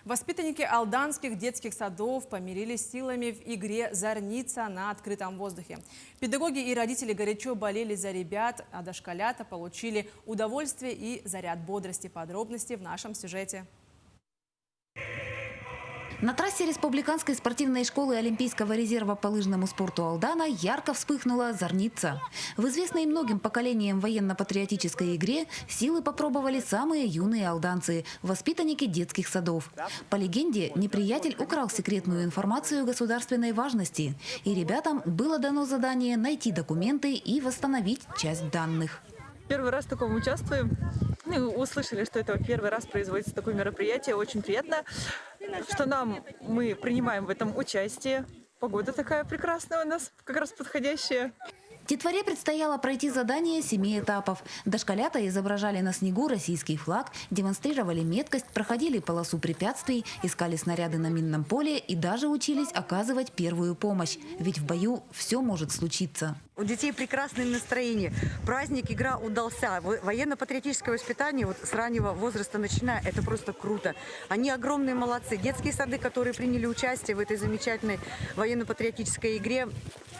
Воспитанники алданских детских садов помирились силами в игре «Зорница» на открытом воздухе. Педагоги и родители горячо болели за ребят, а дошколята получили удовольствие и заряд бодрости. Подробности в нашем сюжете. На трассе Республиканской спортивной школы Олимпийского резерва по лыжному спорту Алдана ярко вспыхнула «Зорница». В известной многим поколениям военно-патриотической игре силы попробовали самые юные алданцы – воспитанники детских садов. По легенде, неприятель украл секретную информацию государственной важности, и ребятам было дано задание найти документы и восстановить часть данных. Первый раз в таком участвуем. Услышали, что это первый раз производится такое мероприятие. Очень приятно, что мы принимаем в этом участие. Погода такая прекрасная у нас, как раз подходящая. Детворе предстояло пройти задание 7 этапов. Дошколята изображали на снегу российский флаг, демонстрировали меткость, проходили полосу препятствий, искали снаряды на минном поле и даже учились оказывать первую помощь. Ведь в бою все может случиться. У детей прекрасное настроение. Праздник, игра удался. Военно-патриотическое воспитание вот с раннего возраста начиная, это просто круто. Они огромные молодцы. Детские сады, которые приняли участие в этой замечательной военно-патриотической игре,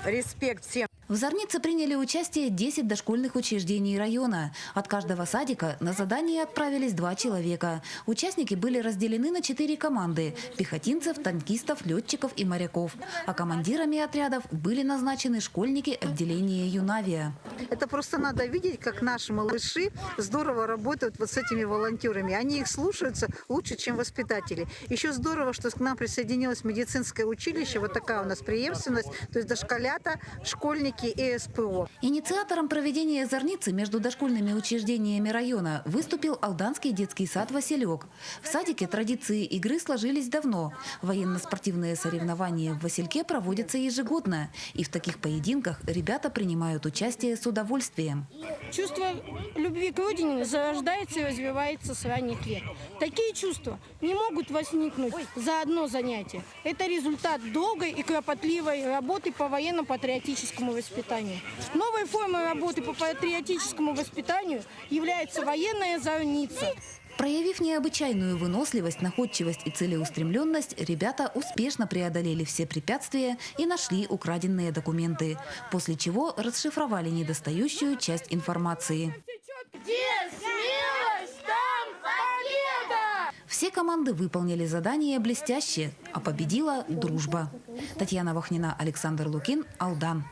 респект всем. В «Зорнице» приняли участие 10 дошкольных учреждений района. От каждого садика на задание отправились 2 человека. Участники были разделены на 4 команды – пехотинцев, танкистов, летчиков и моряков. А командирами отрядов были назначены школьники отделения «Юнавия». Это просто надо видеть, как наши малыши здорово работают вот с этими волонтерами. Они их слушаются лучше, чем воспитатели. Еще здорово, что к нам присоединилось медицинское училище. Вот такая у нас преемственность. То есть дошколята, школьники и СПО. Инициатором проведения «Зорницы» между дошкольными учреждениями района выступил алданский детский сад «Василек». В садике традиции игры сложились давно. Военно-спортивные соревнования в «Васильке» проводятся ежегодно. И в таких поединках ребята принимают участие с удовольствием. Чувство любви к родине зарождается и развивается с ранних лет. Такие чувства не могут возникнуть за одно занятие. Это результат долгой и кропотливой работы по военно-патриотическому воспитанию. Новой формой работы по патриотическому воспитанию является военная зорница. Проявив необычайную выносливость, находчивость и целеустремленность, ребята успешно преодолели все препятствия и нашли украденные документы, после чего расшифровали недостающую часть информации. Где смелость, там победа! Все команды выполнили задание блестяще, а победила дружба. Татьяна Вахнина, Александр Лукин, Алдан.